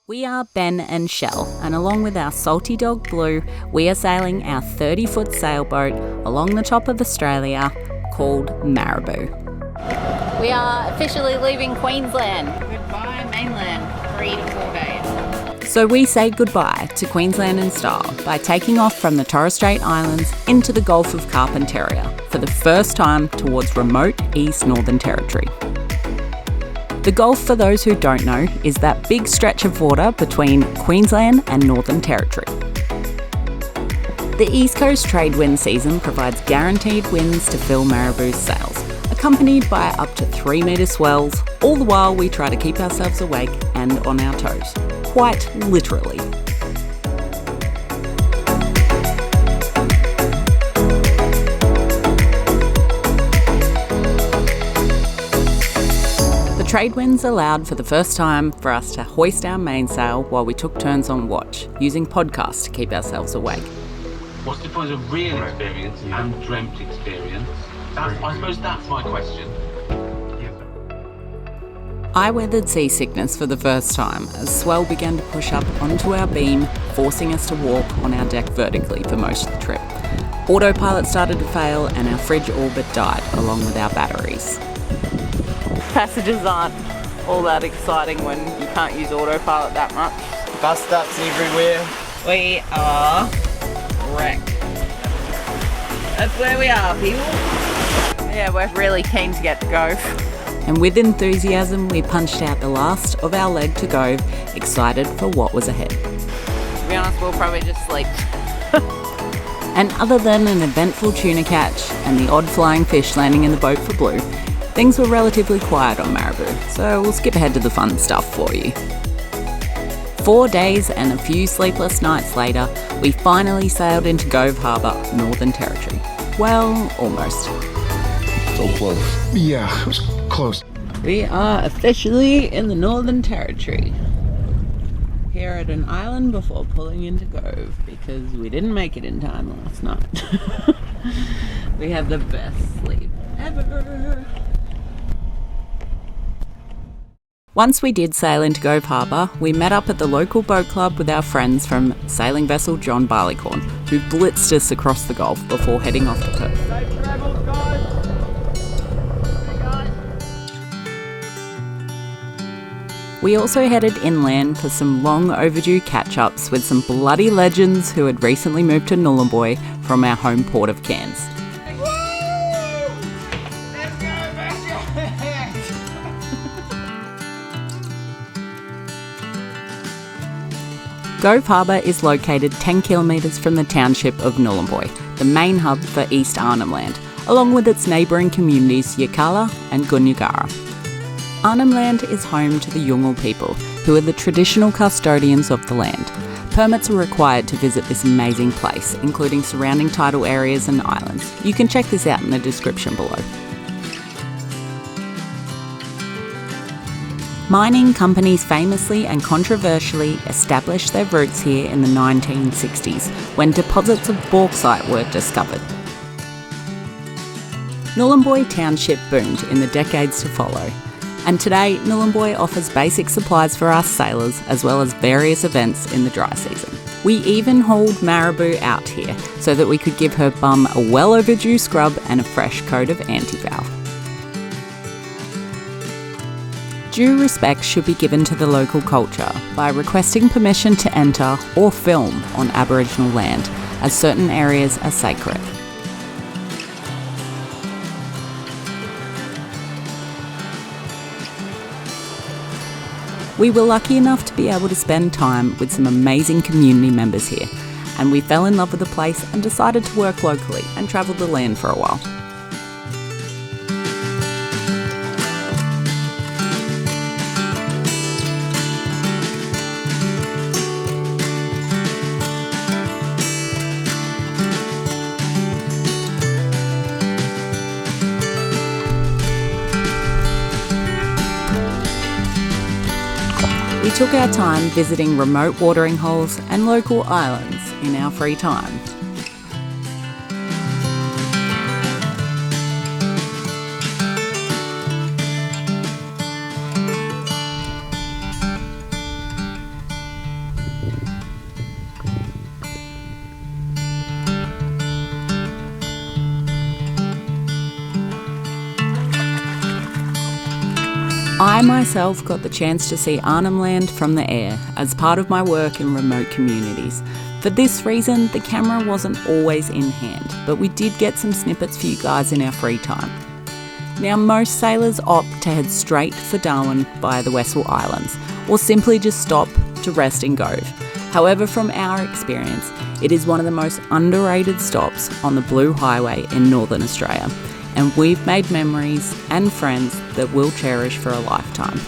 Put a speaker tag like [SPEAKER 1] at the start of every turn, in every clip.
[SPEAKER 1] We are Ben and Shell, and along with our salty dog Blue, we are sailing our 30-foot sailboat along the top of Australia called Marabou. We are officially leaving Queensland. Goodbye mainland, 3 to 4 days. So we say goodbye to Queensland in style by taking off from the Torres Straits Islands into the Gulf of Carpentaria for the first time towards remote East Northern Territory. The Gulf, for those who don't know, is that big stretch of water between Queensland and Northern Territory. The East Coast trade wind season provides guaranteed winds to fill Marabou's sails, accompanied by up to 3-metre swells, all the while we try to keep ourselves awake and on our toes. Quite literally. The trade winds allowed for the first time for us to hoist our mainsail while we took turns on watch, using podcasts to keep ourselves awake.
[SPEAKER 2] What's the difference of real experience and dreamt experience? I suppose that's my question.
[SPEAKER 1] I weathered seasickness for the first time as swell began to push up onto our beam, forcing us to walk on our deck vertically for most of the trip. Autopilot started to fail and our fridge orbit died along with our batteries. Passages aren't all that exciting when you can't use autopilot that much.
[SPEAKER 3] Bus stops everywhere.
[SPEAKER 1] We are wrecked. That's where we are, people. Yeah, we're really keen to get to Gove. And with enthusiasm, we punched out the last of our leg to Gove, excited for what was ahead. To be honest, we'll probably just sleep. And other than an eventful tuna catch and the odd flying fish landing in the boat for Blue, things were relatively quiet on Marabou, so we'll skip ahead to the fun stuff for you. 4 days and a few sleepless nights later, we finally sailed into Gove Harbour, Northern Territory. Well, almost.
[SPEAKER 3] So close. Yeah, it was close.
[SPEAKER 1] We are officially in the Northern Territory. Here at an island before pulling into Gove, because we didn't make it in time last night. We had the best sleep ever. Once we did sail into Gove Harbour, we met up at the local boat club with our friends from sailing vessel John Barleycorn, who blitzed us across the Gulf before heading off to Perth.
[SPEAKER 3] Safe travels, guys.
[SPEAKER 1] We also headed inland for some long overdue catch-ups with some bloody legends who had recently moved to Nhulunbuy from our home port of Cairns. Gove Harbour is located 10 kilometres from the township of Nhulunbuy, the main hub for East Arnhem Land, along with its neighbouring communities Yirrkala and Gunyagara. Arnhem Land is home to the Yolngu people, who are the traditional custodians of the land. Permits are required to visit this amazing place, including surrounding tidal areas and islands. You can check this out in the description below. Mining companies famously and controversially established their roots here in the 1960s, when deposits of bauxite were discovered. Nhulunbuy Township boomed in the decades to follow, and today Nhulunbuy offers basic supplies for us sailors as well as various events in the dry season. We even hauled Marabou out here so that we could give her bum a well overdue scrub and a fresh coat of anti-foul. Due respect should be given to the local culture by requesting permission to enter or film on Aboriginal land, as certain areas are sacred. We were lucky enough to be able to spend time with some amazing community members here, and we fell in love with the place and decided to work locally and travel the land for a while. We took our time visiting remote watering holes and local islands in our free time. I myself got the chance to see Arnhem Land from the air as part of my work in remote communities. For this reason, the camera wasn't always in hand, but we did get some snippets for you guys in our free time. Now, most sailors opt to head straight for Darwin via the Wessells Islands, or simply just stop to rest in Gove. However, from our experience, it is one of the most underrated stops on the Blue Highway in Northern Australia, and we've made memories and friends that we'll cherish for a lifetime.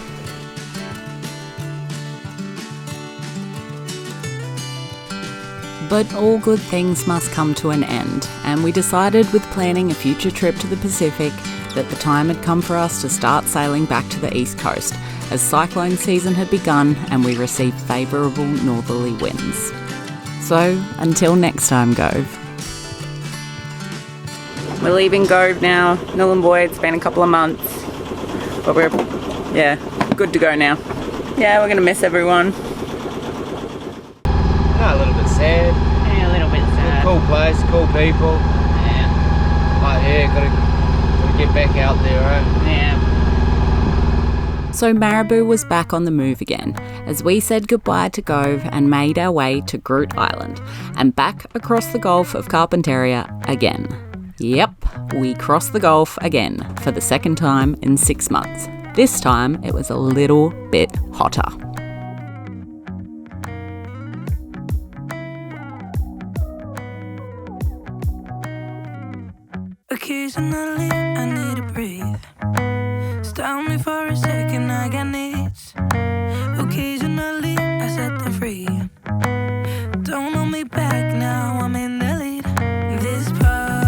[SPEAKER 1] But all good things must come to an end, and we decided with planning a future trip to the Pacific that the time had come for us to start sailing back to the east coast, as cyclone season had begun and we received favourable northerly winds. So, until next time, Gove. We're leaving Gove now. Nhulunbuy, it's been a couple of months, but we're, good to go now. Yeah, we're going to miss everyone.
[SPEAKER 4] A little bit sad.
[SPEAKER 1] Yeah, a little bit sad.
[SPEAKER 4] Cool place, cool people.
[SPEAKER 1] Yeah.
[SPEAKER 4] But yeah, gotta get back out there, right?
[SPEAKER 1] Yeah. So Marabou was back on the move again, as we said goodbye to Gove and made our way to Groote Eylandt, and back across the Gulf of Carpentaria again. Yep, we crossed the Gulf again for the second time in 6 months. This time it was a little bit hotter.
[SPEAKER 5] Occasionally I need to breathe. Stop me for a second, I got needs. Occasionally I set them free. Don't hold me back now, I'm in the lead. This part,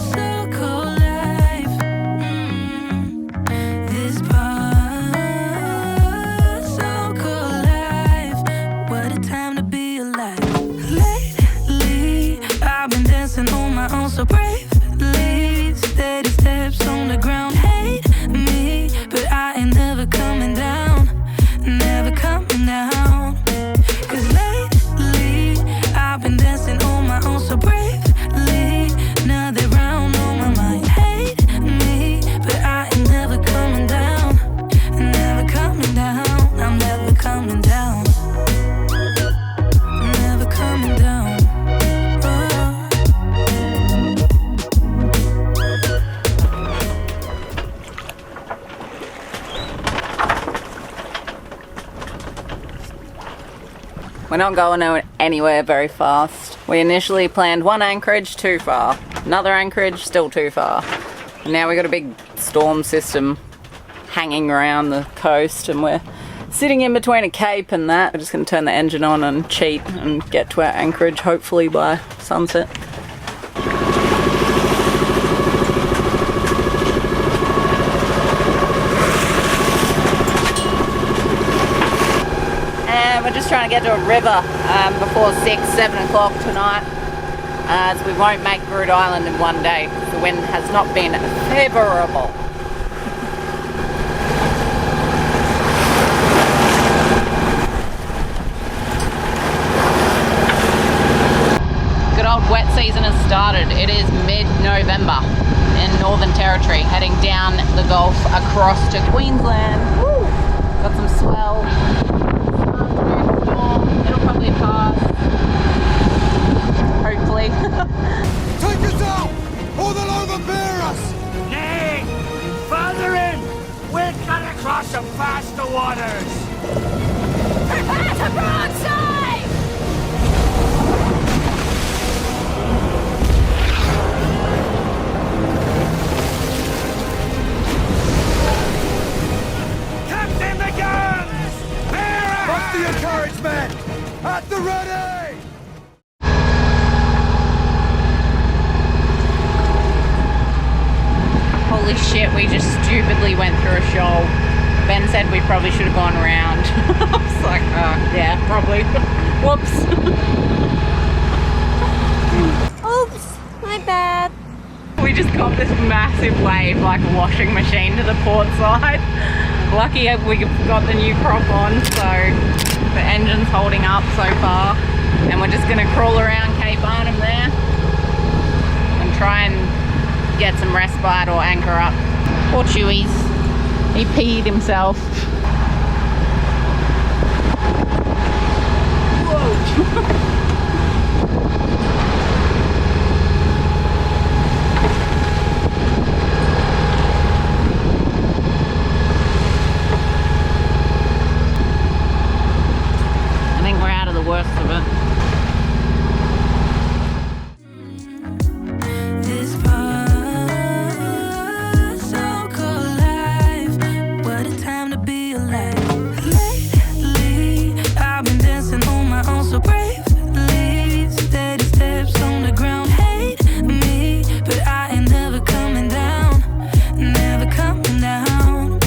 [SPEAKER 5] so cold life. This part, so cold life. What a time to be alive. Lately I've been dancing on my own so bravely. Steady steps on the ground. Hate me, but I ain't never coming down. Never coming down. 'Cause lately I've been dancing on my own so bravely. Another round on my mind. Hate me, but I ain't never coming down. Never coming down. I'm never coming down. Never coming down.
[SPEAKER 1] We're not going anywhere very fast. We initially planned one anchorage, too far. Another anchorage, still too far. And now we've got a big storm system hanging around the coast, and we're sitting in between a cape and that. We're just going to turn the engine on and cheat and get to our anchorage, hopefully by sunset. We're just trying to get to a river before 6-7 o'clock tonight, as we won't make Groote Eylandt in one day. The wind has not been favourable. Good old wet season has started. It is mid-November in Northern Territory, heading down the Gulf across to Queensland. Woo! Got some swell. It'll probably pass. Hopefully.
[SPEAKER 6] Take us out, or they'll overbear us!
[SPEAKER 7] Nay! Farther in! We'll cut across some faster waters!
[SPEAKER 5] Prepare to broadside!
[SPEAKER 7] Captain the guns! Bear ahead!
[SPEAKER 6] Muster your courage, men! At the ready!
[SPEAKER 1] Holy shit, we just stupidly went through a shoal. Ben said we probably should have gone around. I was like, yeah, probably. Whoops.
[SPEAKER 8] Oops, my bad.
[SPEAKER 1] We just got this massive wave like a washing machine to the port side. Lucky we got the new crop on, so the engine's holding up so far. And we're just gonna crawl around Cape Arnhem there and try and get some respite or anchor up. Or chewies. He peed himself. I think we're out of the worst of it.
[SPEAKER 5] This part, so-called life. What a time to be alive. Lately, I've been dancing on my own so bravely. Steady steps on the ground. Hate me, but I ain't never coming down. Never coming down.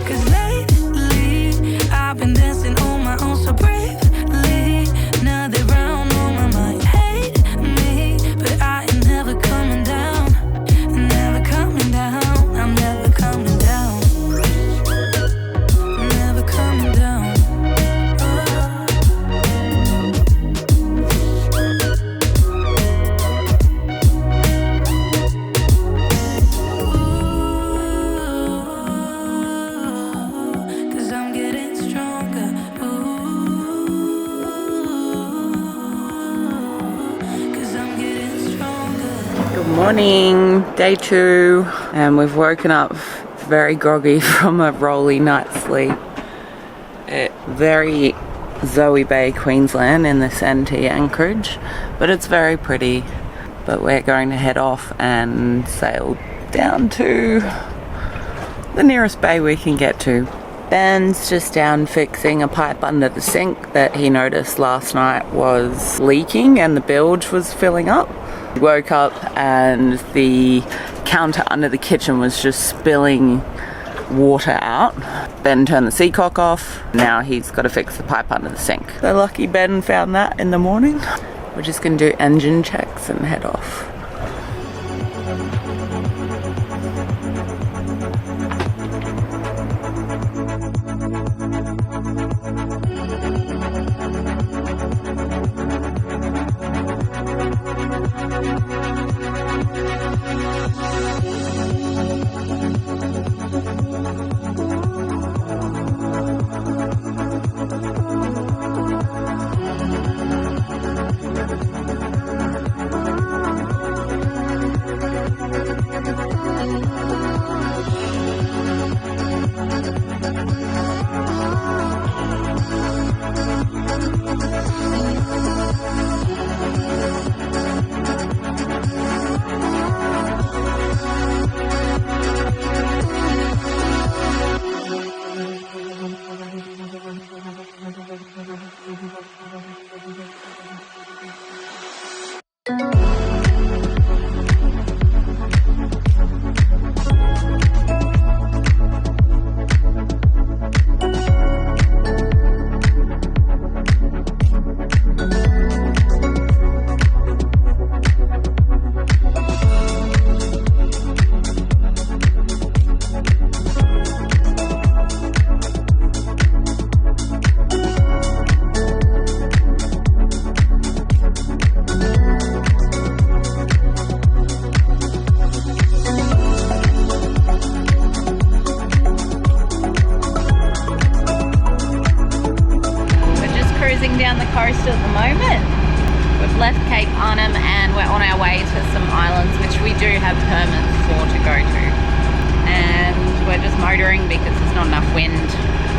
[SPEAKER 5] 'Cause lately, I've been dancing on my own so bravely. Another round on my mind. Hate me, but I ain't never coming down. Never coming down. I'm never coming down. Never coming down. Cause I'm getting stronger. Cause I'm getting stronger.
[SPEAKER 1] Good morning, day 2, and we've woken up very groggy from a rolly night's sleep at very Zoe Bay, Queensland in this NT anchorage, but it's very pretty. But we're going to head off and sail down to the nearest bay we can get to. Ben's just down fixing a pipe under the sink that he noticed last night was leaking and the bilge was filling up. He woke up and the counter under the kitchen was just spilling water out. Ben turned the seacock off. Now he's got to fix the pipe under the sink. So lucky Ben found that in the morning. We're just going to do engine checks and head off. Down the coast at the moment. We've left Cape Arnhem and we're on our way to some islands which we do have permits for to go to, and we're just motoring because there's not enough wind,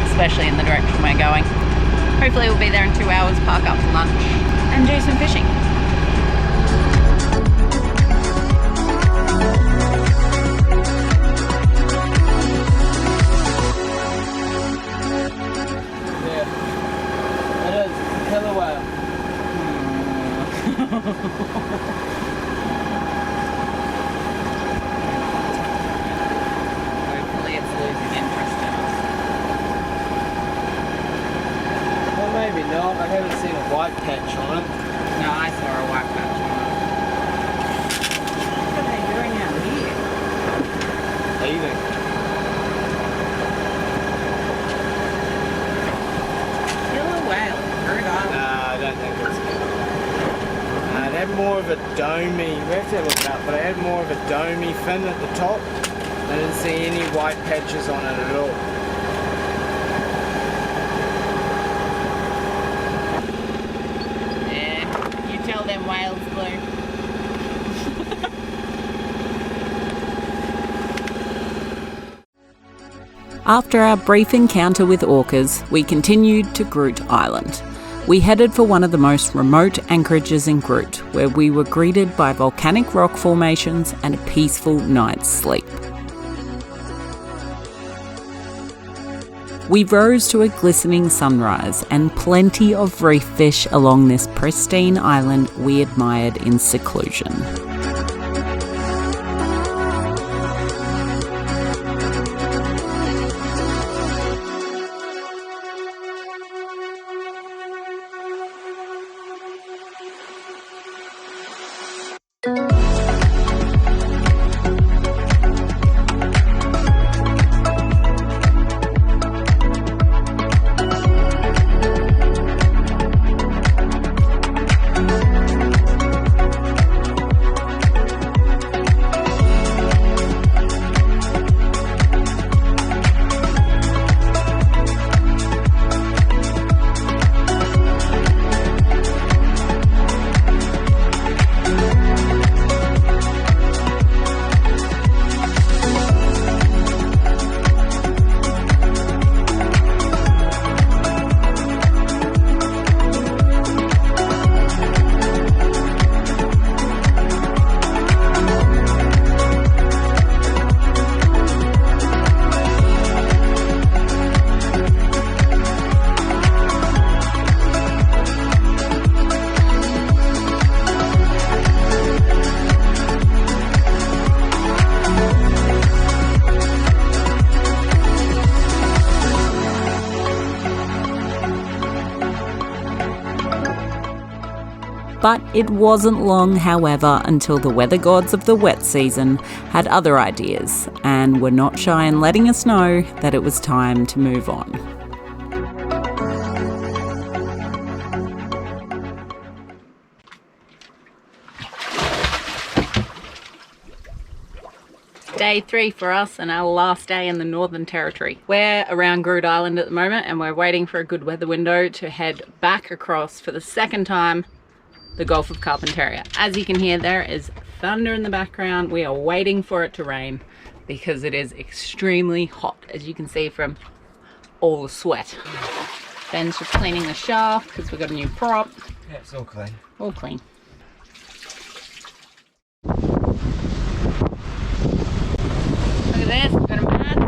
[SPEAKER 1] especially in the direction we're going. Hopefully we'll be there in 2 hours, park up for lunch and do some fishing. Hopefully it's losing interest in us.
[SPEAKER 4] Well, maybe not. I haven't seen a white patch on it.
[SPEAKER 1] No, I saw a white patch on it. What are they doing out here?
[SPEAKER 4] Leaving.
[SPEAKER 1] Killer whale, Groote Eylandt.
[SPEAKER 4] No, I don't think it's good. It had more of a domey, we have to look it up, but it had more of a domey fin at the top I didn't see any white patches on it at all.
[SPEAKER 1] Yeah, you tell them whales blue. After our brief encounter with orcas, we continued to Groote Eylandt. We headed for one of the most remote anchorages in Groote, where we were greeted by volcanic rock formations and a peaceful night's sleep. We rose to a glistening sunrise and plenty of reef fish along this pristine island we admired in seclusion. But it wasn't long, however, until the weather gods of the wet season had other ideas and were not shy in letting us know that it was time to move on. Day 3 for us and our last day in the Northern Territory. We're around Groote Eylandt at the moment and we're waiting for a good weather window to head back across for the second time the Gulf of Carpentaria. As you can hear, there is thunder in the background. We are waiting for it to rain because it is extremely hot, as you can see from all the sweat. Ben's just cleaning the shaft because we've got a new prop.
[SPEAKER 4] Yeah, it's all clean.
[SPEAKER 1] All clean. Look at this, we've got a mat.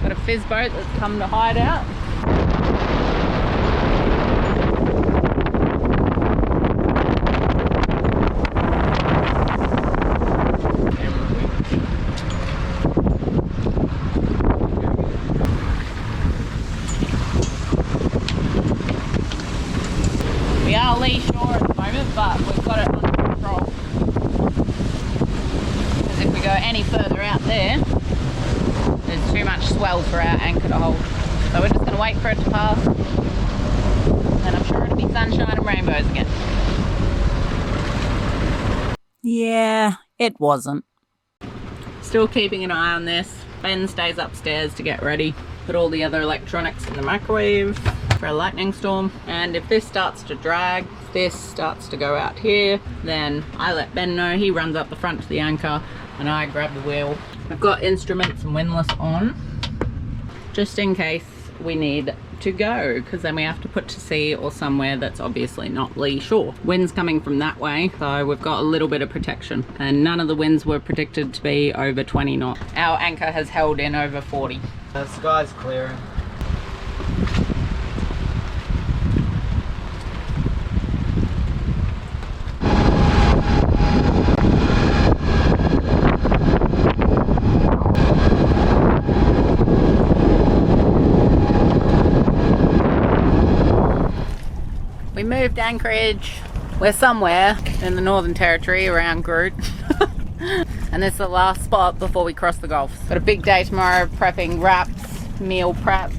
[SPEAKER 1] Got a fizz boat that's come to hide out. We are lee shore at the moment, but we've got it under control. Because if we go any further out there, there's too much swell for our anchor to hold. So we're just going to wait for it to pass. And I'm sure it'll be sunshine and rainbows again. Yeah, it wasn't. Still keeping an eye on this. Ben stays upstairs to get ready. Put all the other electronics in the microwave for a lightning storm. And if this starts to drag, this starts to go out here, then I let Ben know. He runs up the front to the anchor and I grab the wheel. I've got instruments and windlass on just in case we need to go, because then we have to put to sea or somewhere that's obviously not lee shore. Wind's coming from that way, so we've got a little bit of protection, and none of the winds were predicted to be over 20 knots. Our anchor has held in over 40.
[SPEAKER 4] The sky's clearing.
[SPEAKER 1] We moved anchorage. We're somewhere in the Northern Territory around Groote. And this is the last spot before we cross the Gulf. Got a big day tomorrow, prepping wraps, meal preps,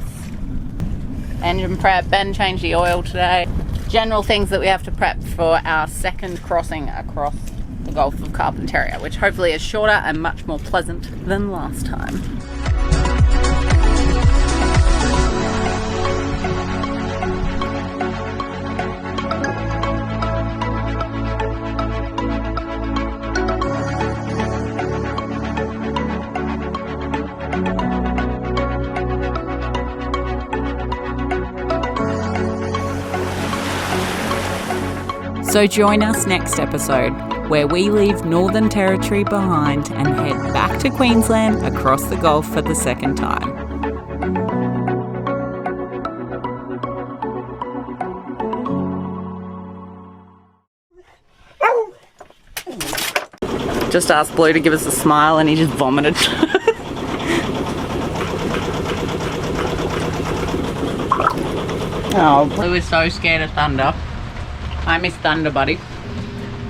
[SPEAKER 1] engine prep. Ben changed the oil today. general things that we have to prep for our second crossing across the Gulf of Carpentaria, which hopefully is shorter and much more pleasant than last time. So join us next episode, where we leave Northern Territory behind and head back to Queensland across the Gulf for the second time. Just asked Blue to give us a smile and he just vomited. Oh, Blue is so scared of thunder. I miss Thunder, buddy.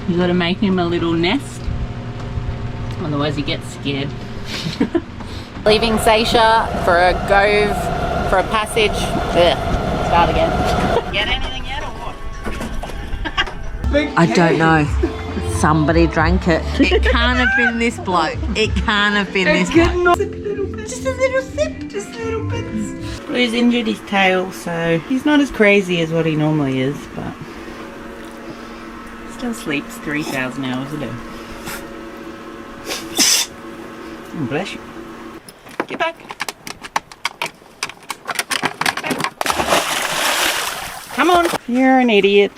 [SPEAKER 1] You gotta make him a little nest, otherwise he gets scared. Leaving Seisha for a Gove, for a passage. Ugh. Start again. Get anything yet or what?
[SPEAKER 9] I don't know. Somebody drank it. It can't have been this bloke. It can't have been this bloke.
[SPEAKER 1] Just a little sip, just little bits. Blue's injured his tail, so he's not as crazy as what he normally is, but still sleeps 3,000 hours a day. Oh, bless you. Get back. Get back. Come on. You're an idiot.